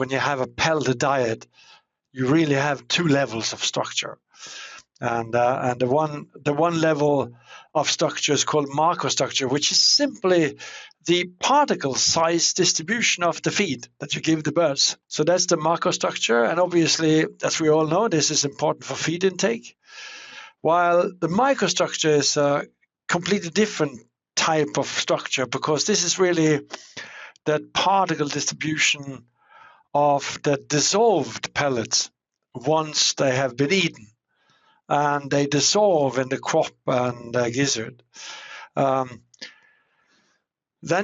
when you have a pellet diet, you really have two levels of structure. And the one level of structure is called macrostructure, which is simply the particle size distribution of the feed that you give the birds. So that's the macrostructure, and obviously, as we all know, this is important for feed intake. While the microstructure is a completely different type of structure, because this is really that particle distribution of the dissolved pellets once they have been eaten, and they dissolve in the crop and the gizzard. Then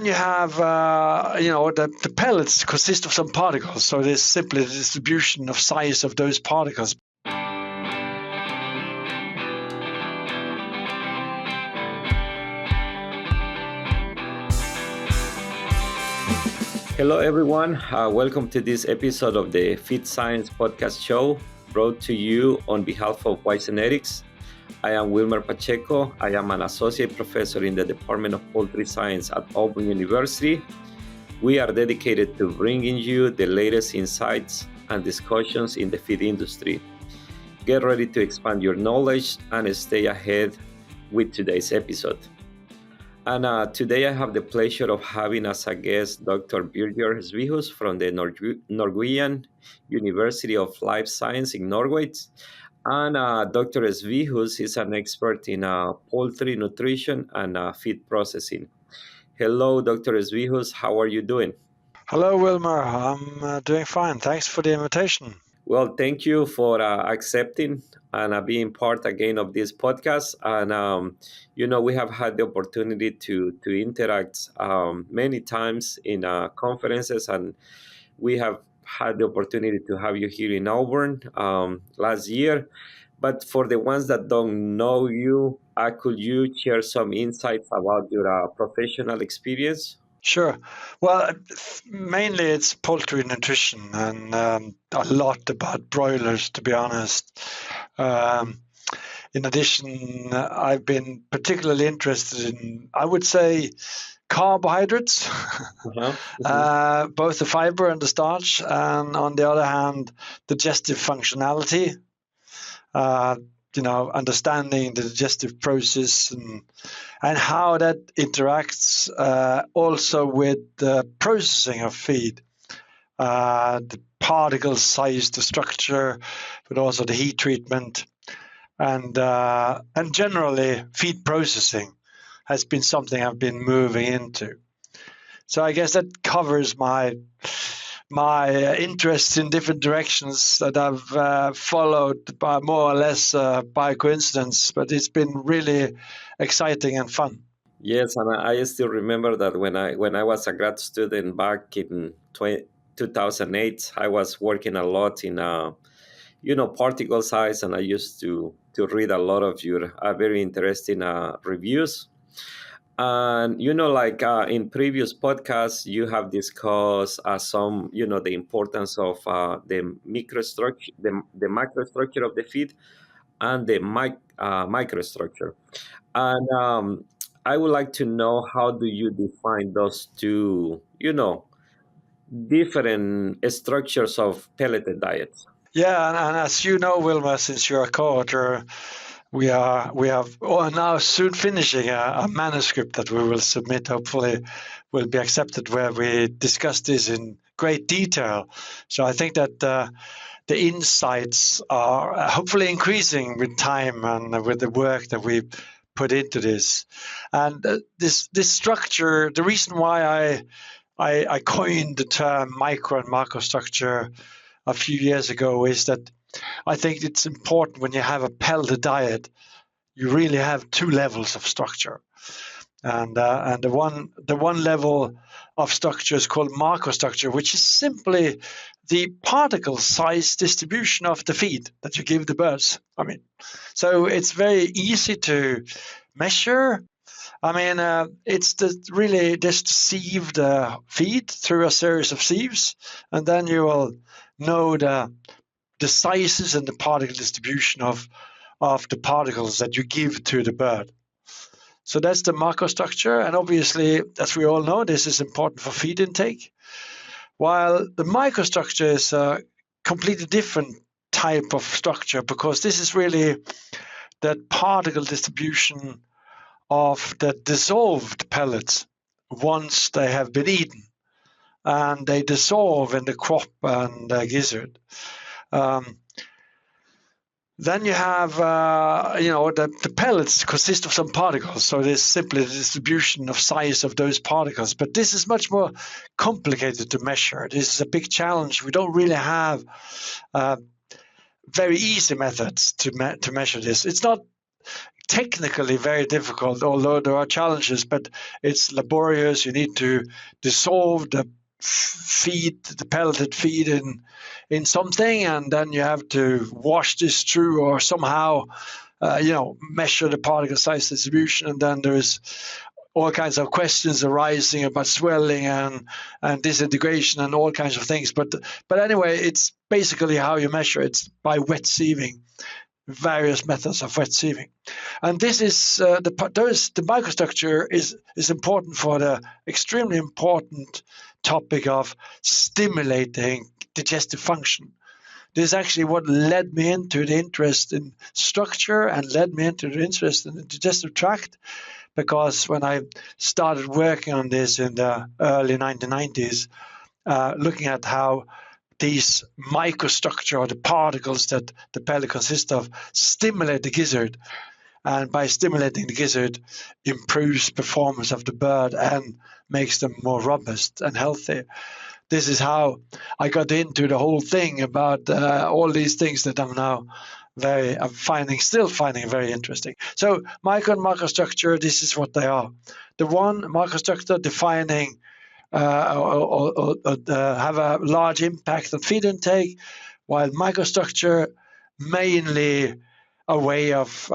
you have, the pellets consist of some particles, so there's simply the distribution of size of those particles. Hello, everyone. Welcome to this episode of the Feed Science podcast show, brought to you on behalf of Genetics. I am Wilmer Pacheco. I am an associate professor in the Department of Poultry Science at Auburn University. We are dedicated to bringing you the latest insights and discussions in the feed industry. Get ready to expand your knowledge and stay ahead with today's episode. And today I have the pleasure of having as a guest Dr. Birger Svihus from the Norwegian University of Life Science in Norway. And Dr. Svihus is an expert in poultry nutrition and feed processing. Hello, Dr. Svihus. How are you doing? Hello, Wilmer. I'm doing fine. Thanks for the invitation. Well, thank you for accepting and being part again of this podcast. And, we have had the opportunity to interact many times in conferences, and we have had the opportunity to have you here in Auburn last year. But for the ones that don't know you, could you share some insights about your professional experience? Sure. Well, mainly it's poultry nutrition and a lot about broilers, to be honest. In addition, I've been particularly interested in, I would say, carbohydrates, both the fiber and the starch, and on the other hand, digestive functionality. Understanding the digestive process and how that interacts also with the processing of feed, the particle size, the structure, but also the heat treatment, and generally feed processing has been something I've been moving into. So I guess that covers my interests in different directions that I've followed by more or less by coincidence, but it's been really exciting and fun. Yes, and I still remember that when I was a grad student back in 2008, I was working a lot in particle size, and I used to read a lot of your very interesting reviews. And, in previous podcasts, you have discussed some, the importance of the microstructure, the macrostructure of the feed and the microstructure. And I would like to know, how do you define those two, different structures of pelleted diets? Yeah, and as you know, Wilma, since you're a co-author, we have now soon finishing a manuscript that we will submit, hopefully will be accepted, where we discuss this in great detail. So I think that the insights are hopefully increasing with time and with the work that we put into this. And this structure, the reason why I coined the term micro and macrostructure a few years ago is that I think it's important when you have a pellet diet, you really have two levels of structure, and the one level of structure is called macrostructure, which is simply the particle size distribution of the feed that you give the birds. So it's very easy to measure. It's really just sieve the feed through a series of sieves, and then you will know the sizes and the particle distribution of the particles that you give to the bird. So that's the macrostructure, and obviously, as we all know, this is important for feed intake. while the microstructure is a completely different type of structure, because this is really that particle distribution of the dissolved pellets once they have been eaten, and they dissolve in the crop and the gizzard. Then you have, the pellets consist of some particles, so there's simply the distribution of size of those particles. But this is much more complicated to measure. This is a big challenge. We don't really have very easy methods to measure this. It's not technically very difficult, although there are challenges, but it's laborious. You need to dissolve the pelleted feed in something, and then you have to wash this through or somehow measure the particle size distribution, and then there's all kinds of questions arising about swelling and disintegration and all kinds of things. But anyway, it's basically how you measure. It's by wet sieving, various methods of wet sieving. And this is the microstructure is important for the extremely important topic of stimulating digestive function. This is actually what led me into the interest in structure and led me into the interest in the digestive tract, because when I started working on this in the early 1990s, looking at how these microstructure, or the particles that the pellet consists of, stimulate the gizzard, and by stimulating the gizzard improves performance of the bird and makes them more robust and healthy. This is how I got into the whole thing about all these things that I'm now still finding very interesting. So micro and macrostructure, this is what they are. The one microstructure defining or have a large impact on feed intake, while microstructure mainly a way of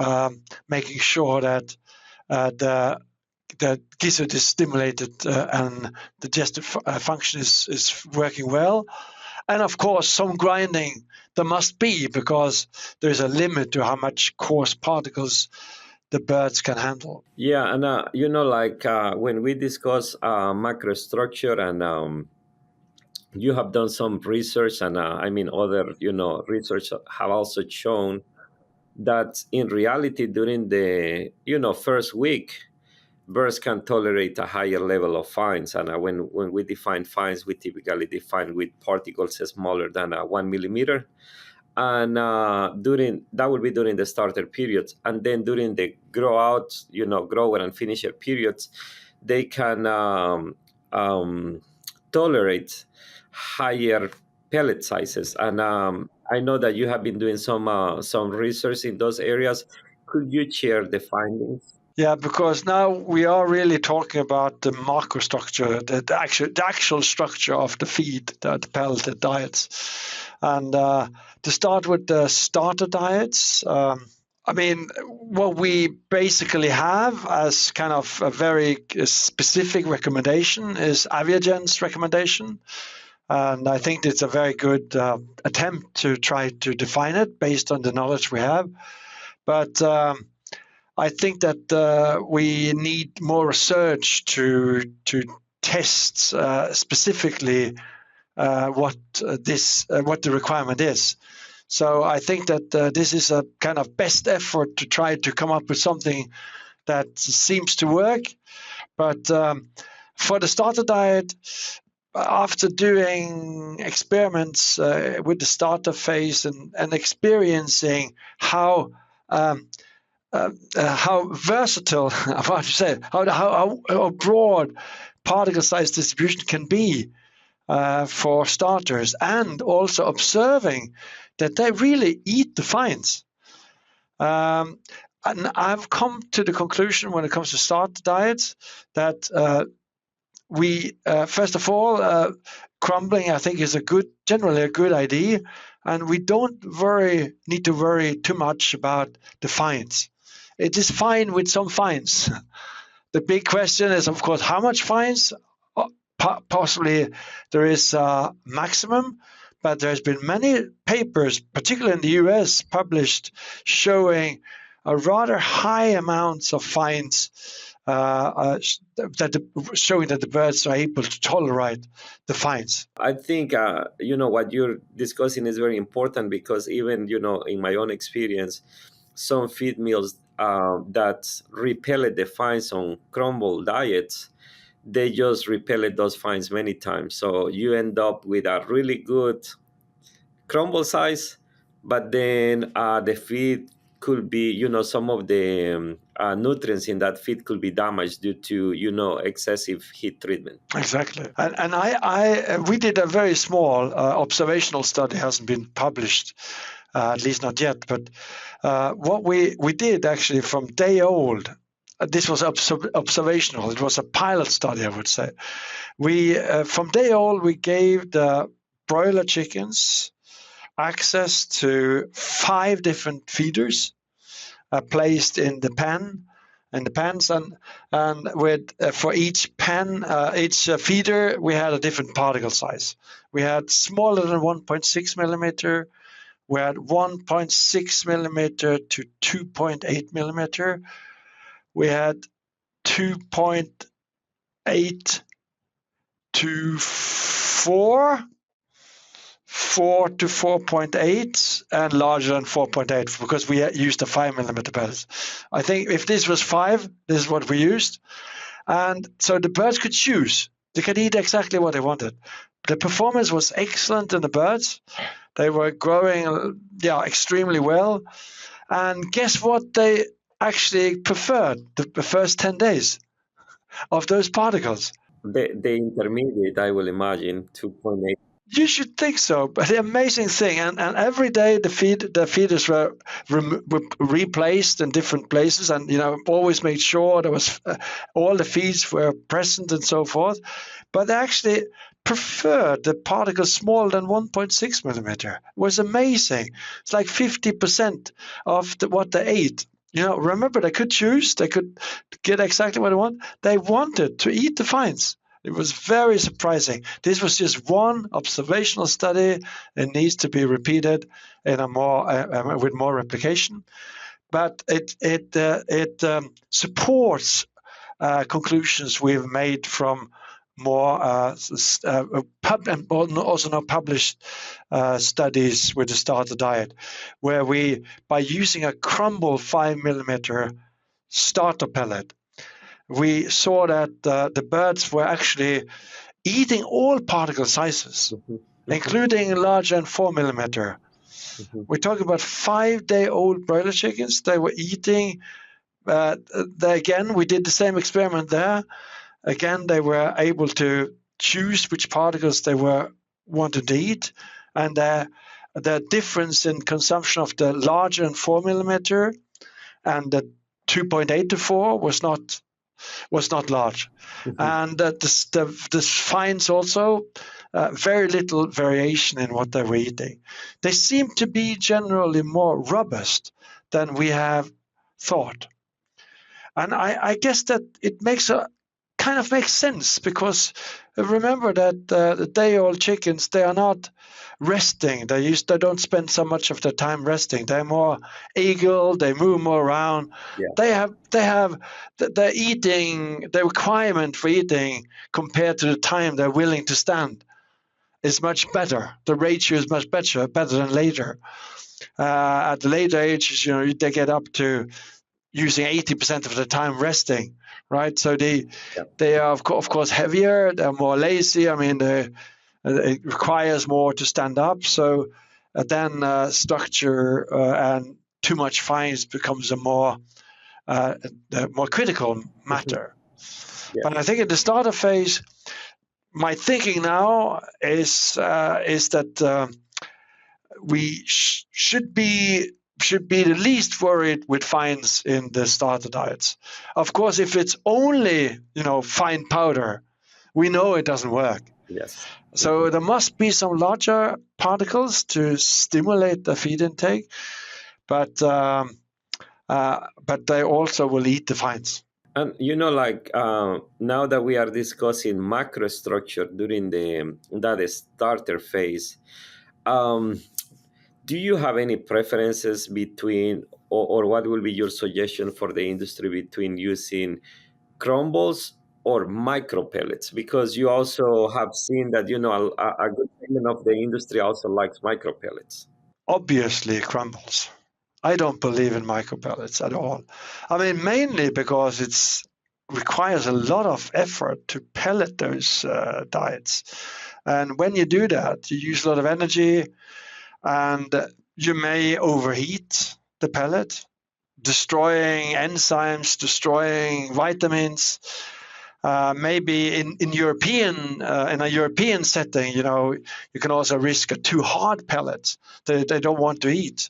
making sure that the gizzard is stimulated and digestive function is working well. And of course, some grinding there must be, because there's a limit to how much coarse particles the birds can handle. Yeah, and when we discuss macrostructure, and you have done some research, and other research have also shown that in reality during the first week, birds can tolerate a higher level of fines. And when we define fines, we typically define with particles smaller than 1 millimeter. And that will be during the starter periods, and then during the grower and finisher periods, they can tolerate higher pellet sizes. And I know that you have been doing some research in those areas. Could you share the findings? Yeah, because now we are really talking about the macrostructure, the actual structure of the feed, the pelleted diets. And to start with the starter diets, what we basically have as kind of a very specific recommendation is Aviagen's recommendation. And I think it's a very good attempt to try to define it based on the knowledge we have. But I think that we need more research to test specifically what the requirement is. So I think that this is a kind of best effort to try to come up with something that seems to work. But for the starter diet, after doing experiments with the starter phase and experiencing how versatile, how broad particle size distribution can be for starters, and also observing that they really eat the fines. And I've come to the conclusion when it comes to starter diets that we, first of all, crumbling I think is generally a good idea, and we don't need to worry too much about the fines. It is fine with some fines. The big question is, of course, how much fines? Possibly there is a maximum, but there's been many papers, particularly in the US, published showing a rather high amounts of fines showing that the birds are able to tolerate the fines. I think what you're discussing is very important, because even in my own experience, some feed mills that repelled the fines on crumble diets, they just repelled those fines many times. So you end up with a really good crumble size, but then the feed could be, some of the nutrients in that feed could be damaged due to, excessive heat treatment. Exactly. And we did a very small observational study, hasn't been published, at least not yet. But what we did actually from day old, this was observational. It was a pilot study, I would say. We from day old, we gave the broiler chickens access to 5 different feeders placed in the pen, in the pens, and with for each pen, each feeder, we had a different particle size. We had smaller than 1.6 millimeter. We had 1.6 millimeter to 2.8 millimeter. We had 2.8 to 4 to 4.8, and larger than 4.8, because we used a 5 millimeter pellet. I think if this was 5, this is what we used. And so the birds could choose. They could eat exactly what they wanted. The performance was excellent in the birds. They were growing extremely well. And guess what they actually preferred the first 10 days of those particles? The intermediate, I will imagine, 2.8. You should think so, but the amazing thing, and every day the feeders were replaced in different places, and always made sure there was all the feeds were present and so forth. But they actually preferred the particles smaller than 1.6 millimeter. It was amazing. It's like 50% of what they ate. Remember, they could choose. They could get exactly what they want. They wanted to eat the fines. It was very surprising. This was just one observational study. It needs to be repeated in a more with more replication, but it supports conclusions we've made from more and also now published studies with the starter diet, where we, by using a crumble 5 millimeter starter pellet, we saw that the birds were actually eating all particle sizes, including larger than 4 millimeter. We're talking about 5-day-old broiler chickens. They were eating. Again, we did the same experiment there. Again, they were able to choose which particles they wanted to eat, and the difference in consumption of the larger than 4 millimeter and the 2.8 to 4 was not large. And the fines also, very little variation in what they were eating. They seem to be generally more robust than we have thought. And I guess that it kind of makes sense, because remember that the day-old chickens, they are not resting. They don't spend so much of their time resting. They're more eagle. They move more around. Yeah. They're eating. The requirement for eating compared to the time they're willing to stand is much better. The ratio is much better than later. At the later ages, they get up to using 80% of the time resting, right? So they are of course heavier. They're more lazy. I mean, it requires more to stand up. So then structure and too much fines becomes a more critical matter. Yeah. But I think in the starter phase, my thinking now is that we should be the least worried with fines in the starter diets. Of course, if it's only fine powder, we know it doesn't work. Yes. So there must be some larger particles to stimulate the feed intake, but they also will eat the fines. And now that we are discussing macrostructure during that starter phase, do you have any preferences between, or what will be your suggestion for the industry between using crumbles or micro pellets? Because you also have seen that, a good segment of the industry also likes micro pellets. Obviously, it crumbles. I don't believe in micro pellets at all. I mean, mainly because it requires a lot of effort to pellet those diets. And when you do that, you use a lot of energy, and you may overheat the pellet, destroying enzymes, destroying vitamins. Maybe in a European setting, you can also risk a too hard pellet that they don't want to eat.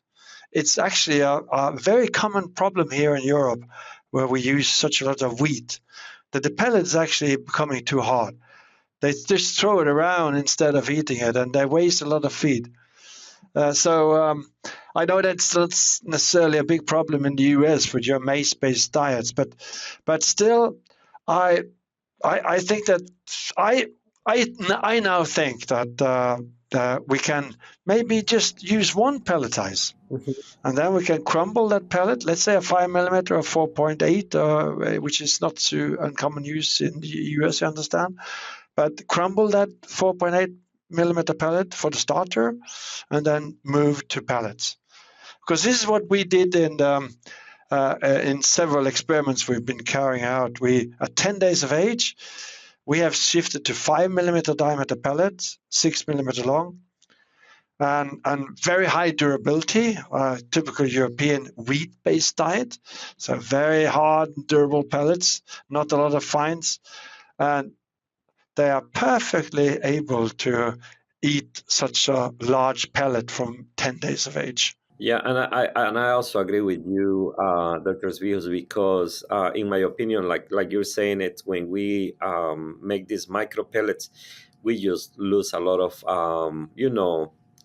It's actually a very common problem here in Europe, where we use such a lot of wheat, that the pellet is actually becoming too hard. They just throw it around instead of eating it, and they waste a lot of feed. So I know that's not necessarily a big problem in the US with your maize-based diets, but still, I think that I now think that we can maybe just use one pelletize, and then we can crumble that pellet. Let's say a 5 millimeter or 4.8, which is not too uncommon use in the US, you understand. But crumble that 4.8 millimeter pellet for the starter, and then move to pellets. Because this is what we did in several experiments we've been carrying out. At 10 days of age, we have shifted to 5 millimeter diameter pellets, 6 millimeter long, and very high durability, typical European wheat-based diet. So very hard, durable pellets, not a lot of fines. And they are perfectly able to eat such a large pellet from 10 days of age. Yeah, and I also agree with you, Dr. Svihus, because in my opinion, like you're saying, it's when we make these micro pellets, we just lose a lot of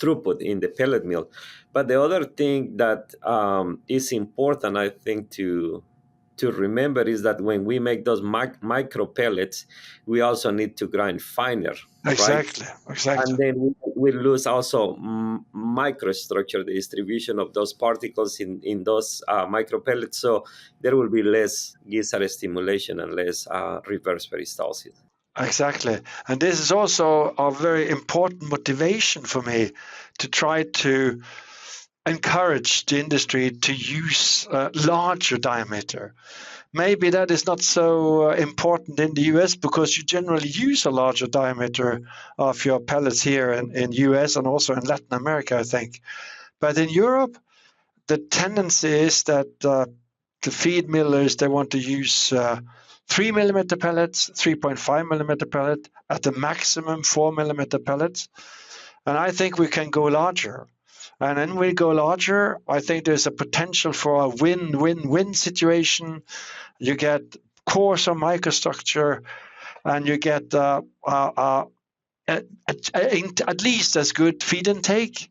throughput in the pellet mill. But the other thing that is important, I think, to remember is that when we make those micro pellets, we also need to grind finer. Exactly, right? exactly. And then we lose also microstructure, the distribution of those particles in those micro pellets. So there will be less gizzard stimulation and less reverse peristalsis. Exactly. And this is also a very important motivation for me to try to encourage the industry to use larger diameter. Maybe that is not so important in the US, because you generally use a larger diameter of your pellets here in US and also in Latin America, I think. But in Europe, the tendency is that the feed millers, they want to use 3 millimeter pellets, 3.5 millimeter pellet, at the maximum 4 millimeter pellets. And I think we can go larger. And then we go larger, I think there's a potential for a win-win-win situation. You get coarser microstructure, and you get at least as good feed intake,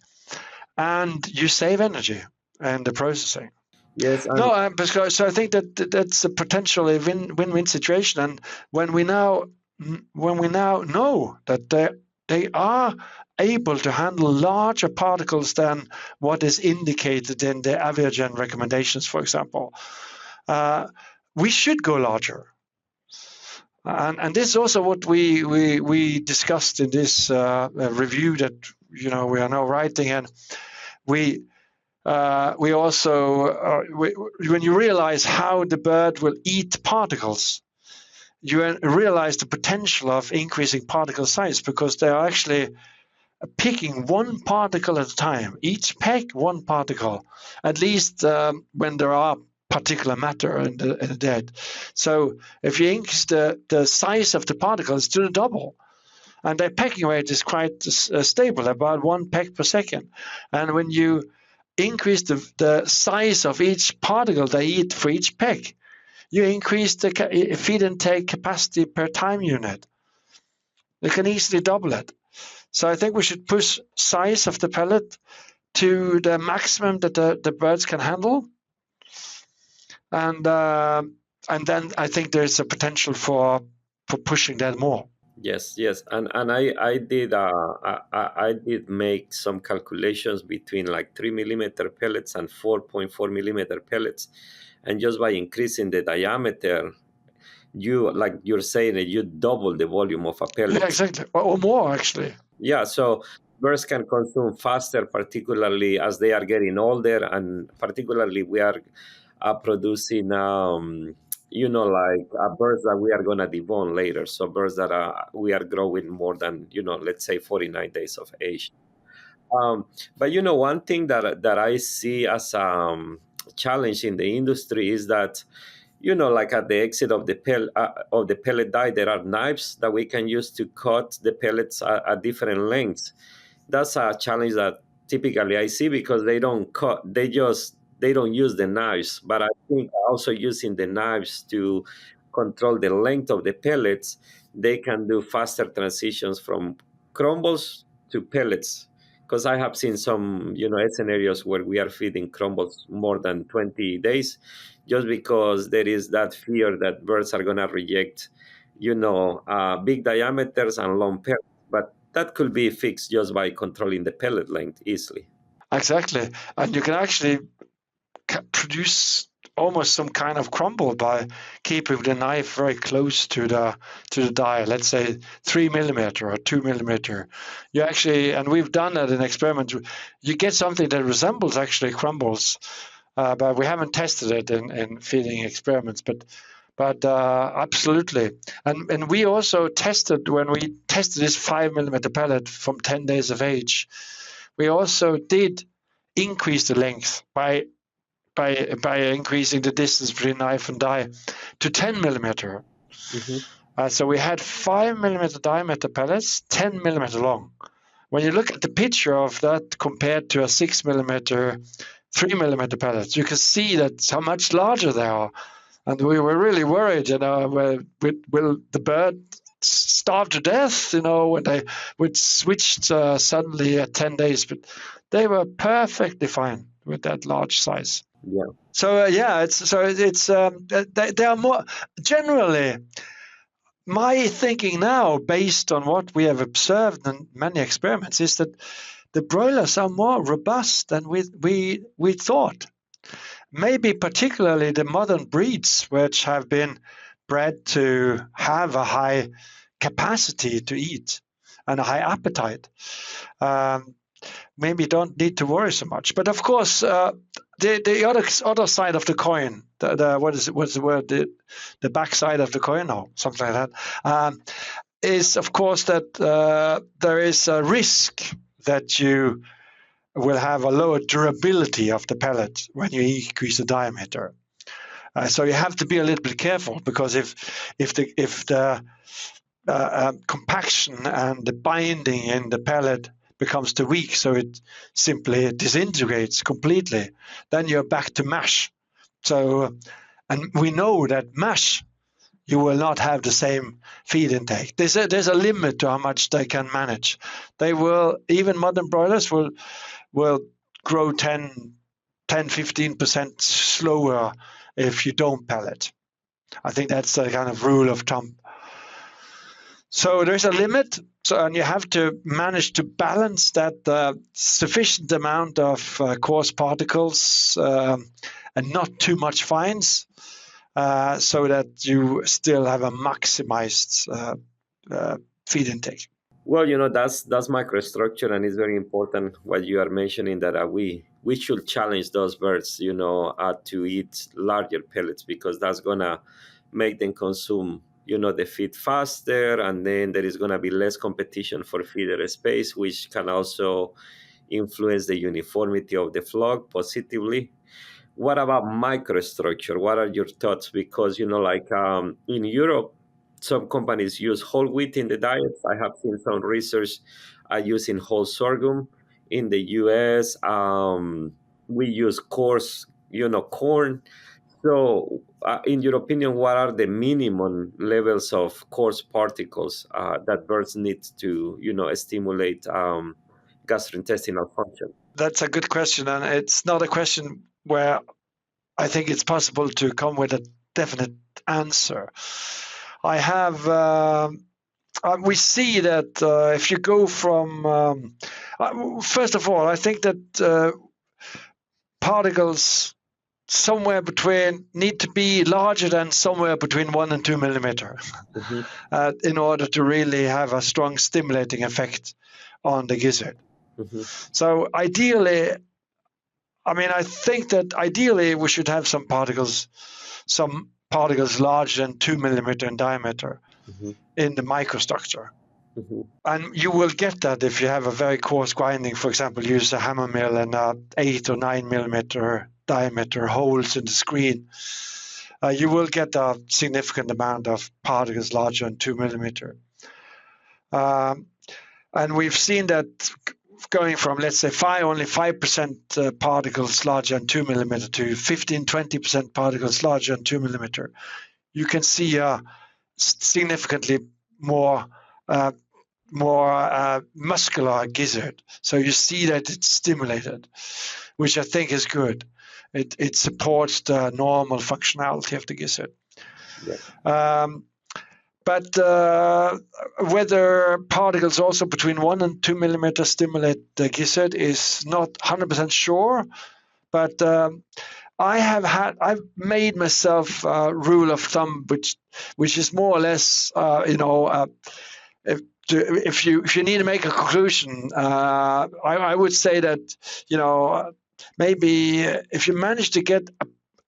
and you save energy in the processing. Yes. Because so I think that's a potentially win-win situation. And when we now know that they are able to handle larger particles than what is indicated in the Aviagen recommendations, for example, we should go larger. And this is also what we discussed in this review that we are now writing. And we also when you realize how the bird will eat particles, you realize the potential of increasing particle size, because they are actually picking one particle at a time. Each peck, one particle, at least when there are particular matter in the dead. So if you increase the size of the particles to the double, and their pecking rate is quite stable, about 1 peck per second. And when you increase the size of each particle they eat for each peck, you increase the feed intake capacity per time unit. You can easily double it. So I think we should push size of the pellet to the maximum that the birds can handle, and then I think there's a potential for pushing that more. Yes, and I did make some calculations between like 3 millimeter pellets and 4.4 millimeter pellets, and just by increasing the diameter, you, like you're saying, that you double the volume of a pellet. Yeah, exactly, or more actually. Yeah, so birds can consume faster, particularly as they are getting older, and particularly we are producing, birds that we are going to debone later. So birds that we are growing more than, let's say 49 days of age. But one thing that I see as challenge in the industry is that, like at the exit of the pellet die, there are knives that we can use to cut the pellets at different lengths. That's a challenge that typically I see because they don't cut, they don't use the knives. But I think also using the knives to control the length of the pellets, they can do faster transitions from crumbles to pellets. Because I have seen some, scenarios where we are feeding crumbles more than 20 days, just because there is that fear that birds are going to reject, big diameters and long pellets. But that could be fixed just by controlling the pellet length easily. Exactly, and you can actually produce almost some kind of crumble by keeping the knife very close to the die. Let's say 3 millimeter or 2 millimeter. You actually, and we've done that in experiments. You get something that resembles actually crumbles, but we haven't tested it in feeding experiments. But absolutely, and we also tested when we tested this 5 millimeter pellet from 10 days of age. We also did increase the length by increasing the distance between knife and die to 10 millimeter. Mm-hmm. So we had 5 millimeter diameter pellets, 10 millimeter long. When you look at the picture of that compared to a 6 millimeter, 3 millimeter pellets, you can see that how much larger they are. And we were really worried, will the bird starve to death, when they would switch suddenly at 10 days. But they were perfectly fine with that large size. Yeah. So they are more generally. My thinking now, based on what we have observed in many experiments, is that the broilers are more robust than we thought. Maybe particularly the modern breeds, which have been bred to have a high capacity to eat and a high appetite. Maybe don't need to worry so much. But of course, the other side of the coin, what's the word? The back side of the coin, or something like that, is of course that there is a risk that you will have a lower durability of the pellet when you increase the diameter. So you have to be a little bit careful, because if the compaction and the binding in the pellet becomes too weak, so it simply disintegrates completely, then you're back to mash. So, and we know that mash, you will not have the same feed intake. There's a limit to how much they can manage. They will, even modern broilers will grow 10-15% slower if you don't pellet. I think that's a kind of rule of thumb. So there's a limit, and you have to manage to balance that sufficient amount of coarse particles and not too much fines, so that you still have a maximized feed intake. Well, that's microstructure, and it's very important what you are mentioning, that we should challenge those birds, to eat larger pellets, because that's gonna make them consume, the feed faster, and then there is gonna be less competition for feeder space, which can also influence the uniformity of the flock positively. What about microstructure? What are your thoughts? Because in Europe, some companies use whole wheat in the diets. I have seen some research using whole sorghum. In the US, we use coarse, corn. So, in your opinion, what are the minimum levels of coarse particles that birds need to, stimulate gastrointestinal function? That's a good question, and it's not a question where I think it's possible to come with a definite answer. I have. We see that if you go from, first of all, I think that particles need to be larger than somewhere between 1 and 2 millimeter in order to really have a strong stimulating effect on the gizzard. So ideally, I think that ideally we should have some particles larger than 2 millimeter in diameter in the microstructure. And you will get that if you have a very coarse grinding, for example, use a hammer mill and 8 or 9 millimeter diameter holes in the screen. You will get a significant amount of particles larger than 2 millimeter. And we've seen that going from, let's say, only 5% particles larger than 2 millimeter to 15-20% particles larger than 2 millimeter. You can see significantly more muscular gizzard. So you see that it's stimulated, which I think is good. It supports the normal functionality of the gizzard. Yeah. But whether particles also between 1 and 2 millimeter stimulate the gizzard is not 100% sure. But I've made myself a rule of thumb, which is more or less, if you need to make a conclusion, I would say that maybe if you manage to get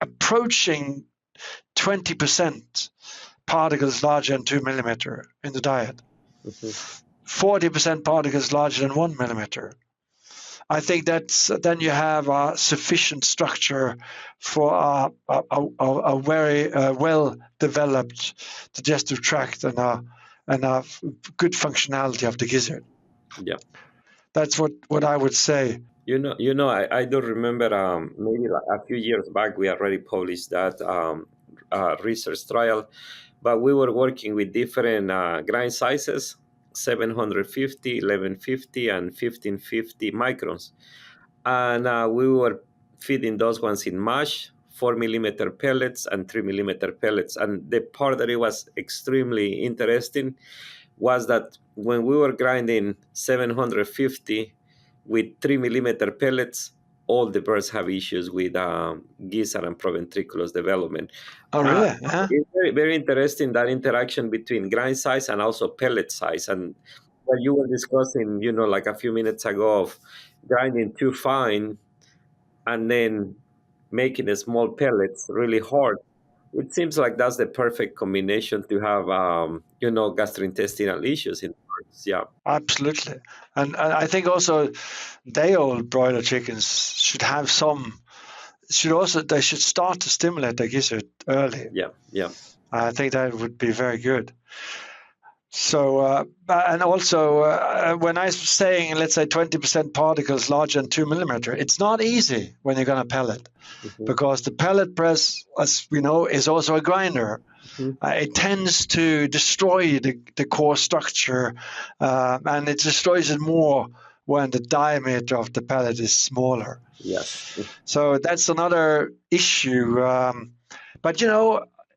approaching 20% particles larger than 2 millimeter in the diet, 40% particles larger than 1 millimeter, I think then you have a sufficient structure for a very well-developed digestive tract and a good functionality of the gizzard. Yeah, that's what I would say. I do remember maybe a few years back we already published that research trial, but we were working with different grind sizes, 750, 1150, and 1550 microns. And we were feeding those ones in mash, 4 millimeter pellets and 3 millimeter pellets. And the part that it was extremely interesting was that when we were grinding 750 with 3 millimeter pellets, all the birds have issues with gizzard and proventriculus development. Oh, really? It's very, very interesting, that interaction between grind size and also pellet size. And what you were discussing, like a few minutes ago, of grinding too fine and then making the small pellets really hard, it seems like that's the perfect combination to have, gastrointestinal issues in birds. Yeah, absolutely. And I think also day-old broiler chickens should have they should start to stimulate the gizzard early. Yeah. I think that would be very good. So, and also when I was saying, let's say 20% particles larger than 2 millimeter, it's not easy when you're going to pellet, because the pellet press, as we know, is also a grinder. It tends to destroy the core structure, and it destroys it more when the diameter of the pellet is smaller. Yes. So that's another issue. But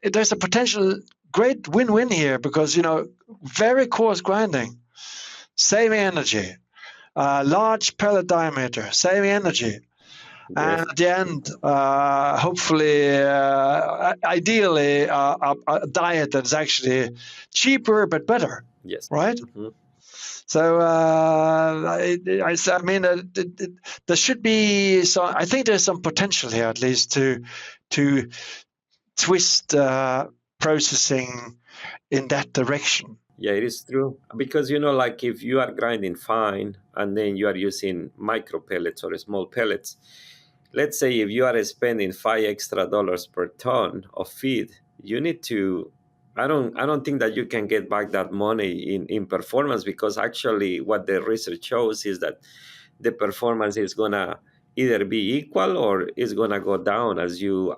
there's a potential great win-win here, because very coarse grinding, saving energy, large pellet diameter, saving energy, and at the end, hopefully, ideally, a diet that's actually cheaper but better. Yes. Right. So there should be some. I think there's some potential here, at least, to twist processing in that direction. Yeah, it is true. Because, like if you are grinding fine and then you are using micro pellets or small pellets, let's say if you are spending $5 extra per ton of feed, you need to, I don't think that you can get back that money in performance, because actually what the research shows is that the performance is going to either be equal or is going to go down as you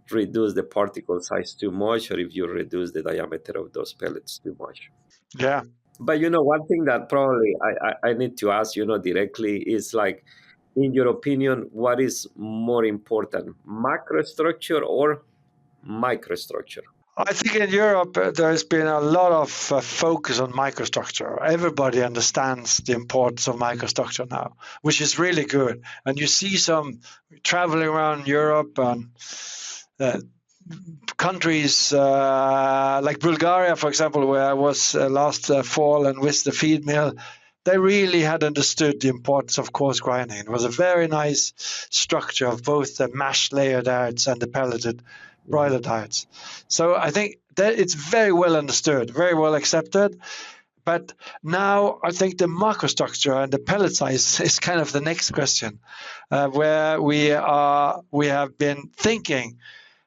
reduce the particle size too much, or if you reduce the diameter of those pellets too much. Yeah. But one thing that probably I need to ask directly is, like, in your opinion, what is more important, macrostructure or microstructure? I think in Europe there's been a lot of focus on microstructure. Everybody understands the importance of microstructure now, which is really good. And you see some traveling around Europe and uh, countries like Bulgaria, for example, where I was last fall and with the feed mill. They really had understood the importance of coarse grinding. It was a very nice structure of both the mash layer diets and the pelleted broiler diets. So I think that it's very well understood, very well accepted. But now I think the macrostructure and the pellet size is kind of the next question, where we have been thinking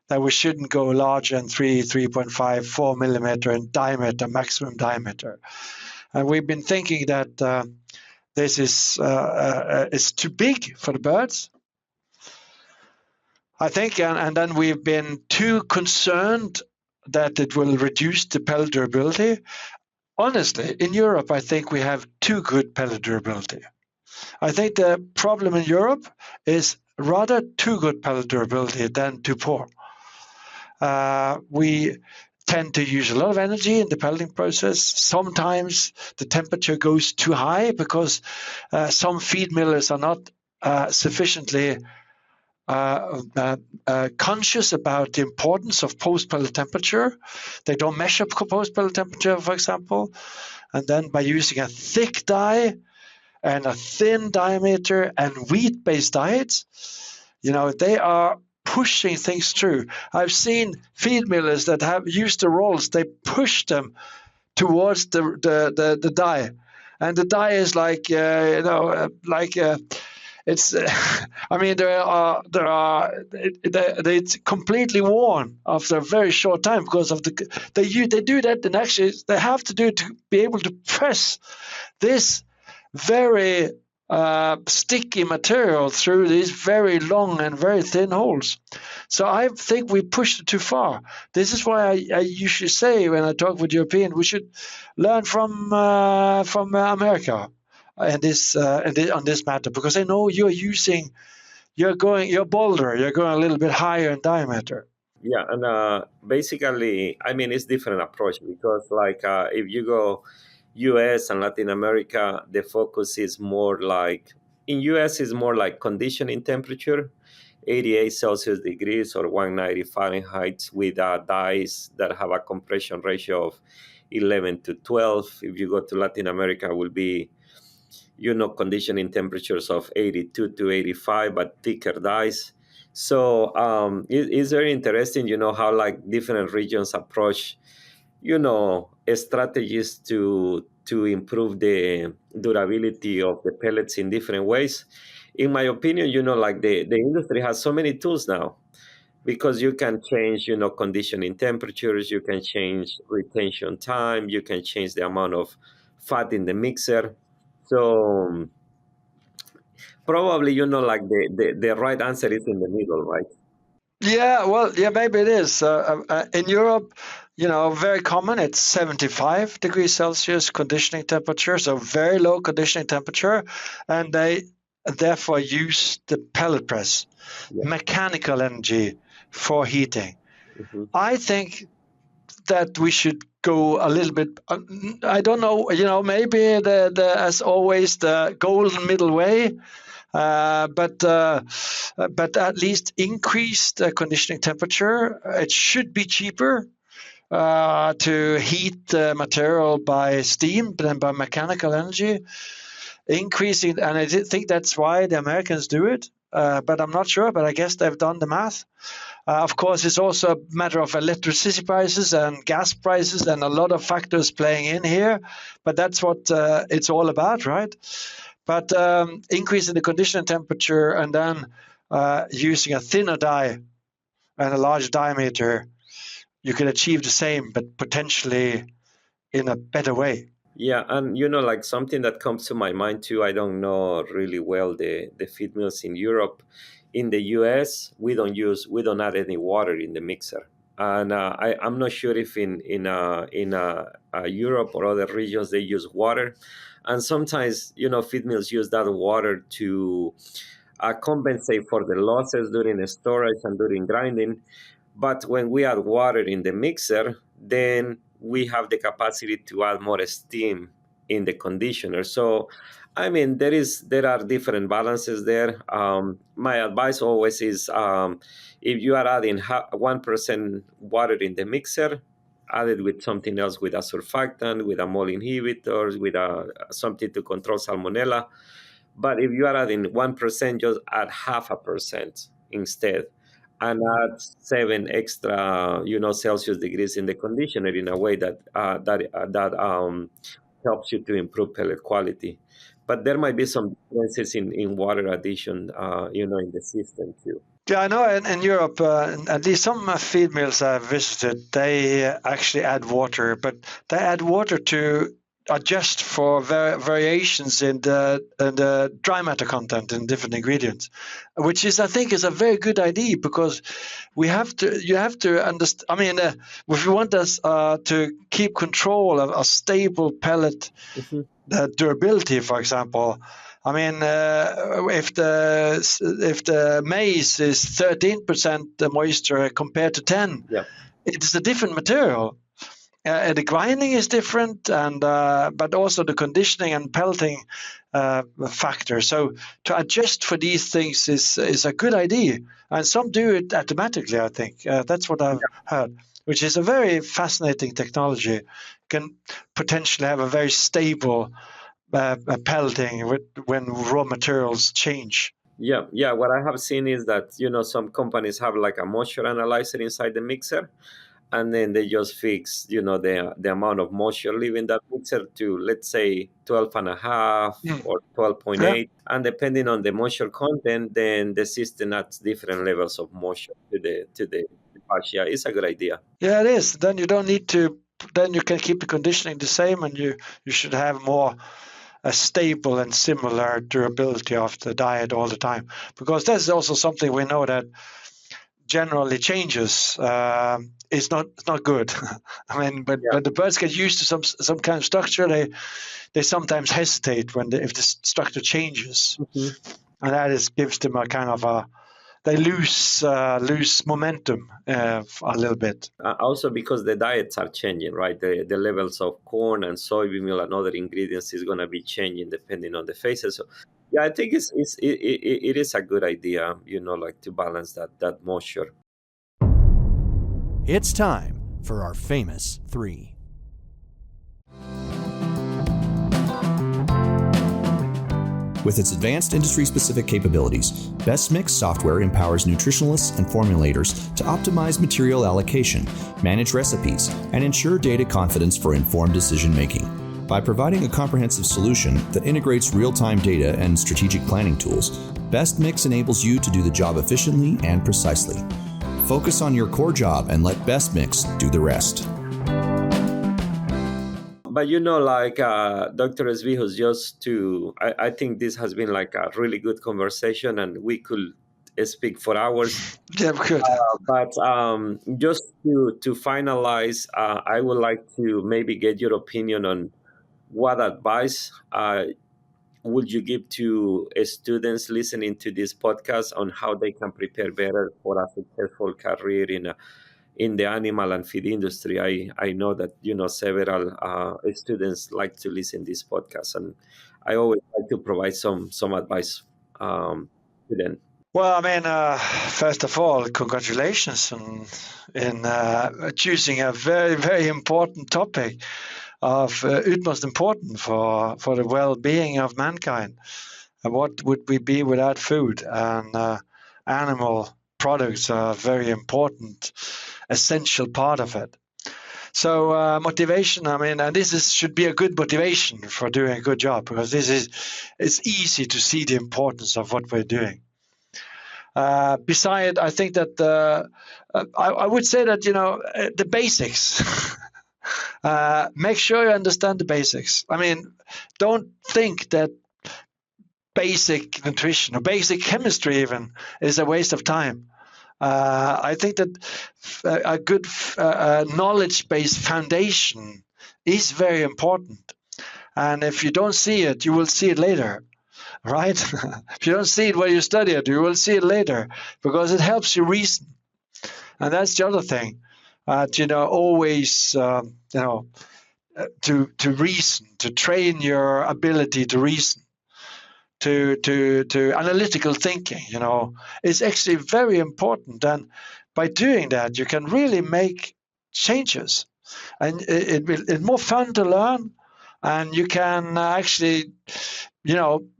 that we shouldn't go larger than 3.5, 4 millimeter in diameter, maximum diameter. And we've been thinking that this is too big for the birds, I think, and then we've been too concerned that it will reduce the pellet durability. Honestly, in Europe, I think we have too good pellet durability. I think the problem in Europe is rather too good pellet durability than too poor. We tend to use a lot of energy in the pelleting process. Sometimes the temperature goes too high because some feed millers are not sufficiently conscious about the importance of post-pellet temperature. They don't measure post-pellet temperature, for example. And then by using a thick die and a thin diameter and wheat-based diets, they are pushing things through. I've seen feed millers that have used the rolls, they push them towards the die. And the die is like, it's, I mean, it's completely worn after a very short time because of they do that, and actually they have to do it to be able to press this very sticky material through these very long and very thin holes. So I think we pushed it too far. This is why I usually say when I talk with Europeans, we should learn from America on this matter, because I know you're bolder, you're going a little bit higher in diameter. Yeah, and basically, I mean, it's different approach because, like, if you go U.S. and Latin America, the focus is more like in U.S. is more like conditioning temperature, 88 Celsius degrees or 190 Fahrenheit with dyes that have a compression ratio of 11 to 12. If you go to Latin America, it will be conditioning temperatures of 82 to 85, but thicker dyes. So it's very interesting, how like different regions approach, strategies to improve the durability of the pellets in different ways. In my opinion, like the industry has so many tools now because you can change, conditioning temperatures, you can change retention time, you can change the amount of fat in the mixer. So probably, like the right answer is in the middle, right? Yeah, well, yeah, maybe it is. In Europe, very common. It's 75 degrees Celsius conditioning temperature, so very low conditioning temperature, and they therefore use the pellet press, mechanical energy for heating. Mm-hmm. I think that we should go a little bit. I don't know. Maybe the as always the golden middle way. But at least increase the conditioning temperature. It should be cheaper to heat the material by steam than by mechanical energy. Increasing, and I think that's why the Americans do it. But I'm not sure. But I guess they've done the math. Of course, it's also a matter of electricity prices and gas prices and a lot of factors playing in here. But that's what it's all about, right? But increasing the conditioning temperature and then using a thinner die and a larger diameter, you can achieve the same, but potentially in a better way. Yeah, and like something that comes to my mind too, I don't know really well the feed mills in Europe. In the US, we don't add any water in the mixer. And I'm not sure if in Europe or other regions they use water. And sometimes, feed mills use that water to compensate for the losses during the storage and during grinding. But when we add water in the mixer, then we have the capacity to add more steam in the conditioner. So, I mean, there are different balances there. My advice always is, if you are adding 1% water in the mixer, add it with something else, with a surfactant, with a mold inhibitor, with something to control salmonella. But if you are adding 1%, just add 0.5% instead, and add 7 extra, Celsius degrees in the conditioner in a way that helps you to improve pellet quality. But there might be some differences in water addition, in the system too. Yeah, I know in Europe, at least some feed mills I've visited, they actually add water, but they add water to adjust for variations in the dry matter content in different ingredients, which I think is a very good idea, because you have to understand. I mean, if you want us to keep control of a stable pellet durability, for example. I mean, if the maize is 13% moisture compared to 10, it's a different material. The grinding is different, and but also the conditioning and pelleting factor. So to adjust for these things is a good idea, and some do it automatically. I think that's what I've heard, which is a very fascinating technology. Can potentially have a very stable pelleting when raw materials change. Yeah. What I have seen is that some companies have like a moisture analyzer inside the mixer, and then they just fix the amount of moisture leaving that mixer to, let's say, 12.5 or 12.8, and depending on the moisture content, then the system adds different levels of moisture to the batch. Yeah, it's a good idea. Yeah, it is. Then you don't need to. Then you can keep the conditioning the same, and you should have more a stable and similar durability of the diet all the time, because that's also something we know that generally changes is not good. I mean, but the birds get used to some kind of structure, they sometimes hesitate if the structure changes, and that gives them a kind of they lose momentum a little bit. Also because the diets are changing, right? The levels of corn and soybean meal and other ingredients is going to be changing depending on the phases. So, yeah, I think it is a good idea, like to balance that moisture. It's time for our famous 3. With its advanced industry-specific capabilities, Best Mix software empowers nutritionalists and formulators to optimize material allocation, manage recipes, and ensure data confidence for informed decision-making. By providing a comprehensive solution that integrates real-time data and strategic planning tools, Best Mix enables you to do the job efficiently and precisely. Focus on your core job and let Best Mix do the rest. But like Dr. Svihus, I think this has been like a really good conversation, and we could speak for hours. Yeah, we could. But just to finalize, I would like to maybe get your opinion on what advice would you give to students listening to this podcast on how they can prepare better for a successful career in the animal and feed industry. I know that several students like to listen to this podcast, and I always like to provide some advice to them. Well, I mean, first of all, congratulations in choosing a very, very important topic of utmost important for the well-being of mankind. What would we be without food? And animal products are a very important, essential part of it. So motivation, I mean, and should be a good motivation for doing a good job, because it's easy to see the importance of what we're doing. Beside, I think that I would say that the basics. Make sure you understand the basics. I mean, don't think that basic nutrition or basic chemistry even is a waste of time. I think that a good knowledge-based foundation is very important. And if you don't see it, you will see it later, right? If you don't see it while you study it, you will see it later, because it helps you reason. And that's the other thing. Always, to reason, to train your ability to reason, to analytical thinking, is actually very important. And by doing that, you can really make changes, and it's more fun to learn, and you can actually,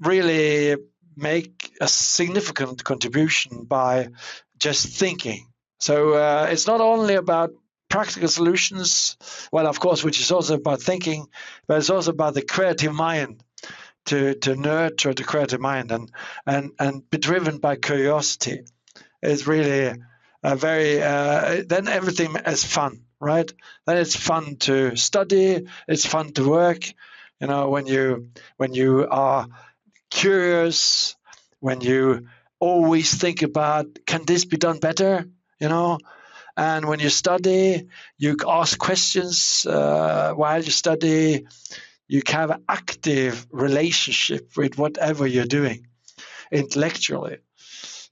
really make a significant contribution by just thinking. So it's not only about practical solutions, well, of course, which is also about thinking, but it's also about the creative mind, to nurture the creative mind and be driven by curiosity. Is really a very then everything is fun, right? Then it's fun to study, it's fun to work. When you are curious, when you always think about, can this be done better? And when you study, you ask questions while you study. You have an active relationship with whatever you're doing intellectually.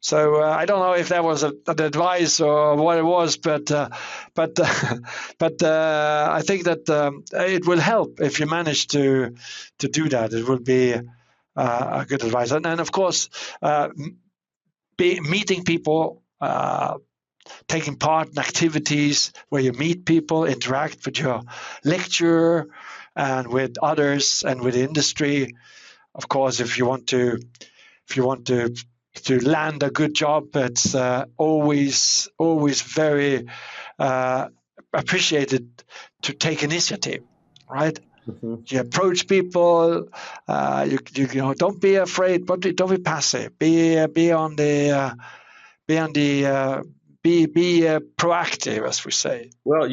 So I don't know if that was an advice or what it was, but I think that it will help if you manage to do that. It will be a good advice. And of course, meeting people, taking part in activities where you meet people, interact with your lecturer and with others and with the industry. Of course, if you want to land a good job, it's always very appreciated to take initiative, right? Mm-hmm. You approach people. You don't be afraid, but don't be passive. Be proactive, as we say. Well,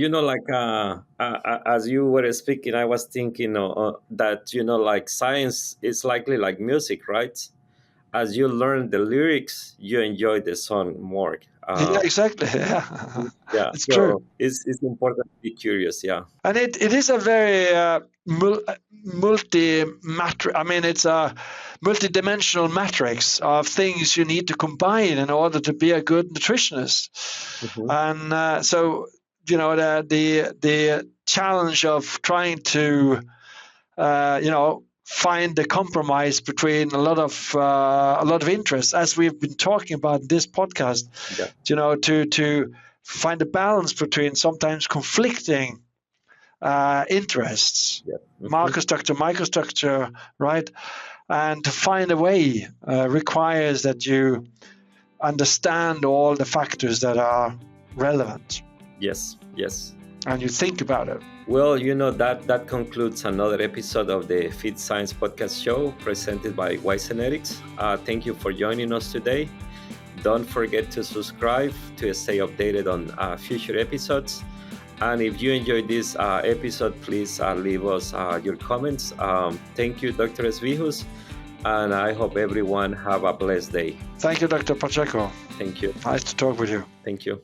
as you were speaking, I was thinking that, like science is likely like music, right? As you learn the lyrics, you enjoy the song more. Yeah, exactly. Yeah, Yeah, it's so true. it's important to be curious. Yeah. And it is a very it's a multi-dimensional matrix of things you need to combine in order to be a good nutritionist. Mm-hmm. And so the challenge of trying to find the compromise between a lot of interests, as we've been talking about in this podcast. Yeah. To find a balance between sometimes conflicting interests, Yeah. Mm-hmm. microstructure, right? And to find a way requires that you understand all the factors that are relevant. Yes. And you think about it. Well, that concludes another episode of the Feed Science Podcast Show presented by Weisenetics. Thank you for joining us today. Don't forget to subscribe to stay updated on future episodes. And if you enjoyed this episode, please leave us your comments. Thank you, Dr. Svihus, and I hope everyone have a blessed day. Thank you, Dr. Pacheco. Thank you. Nice to talk with you. Thank you.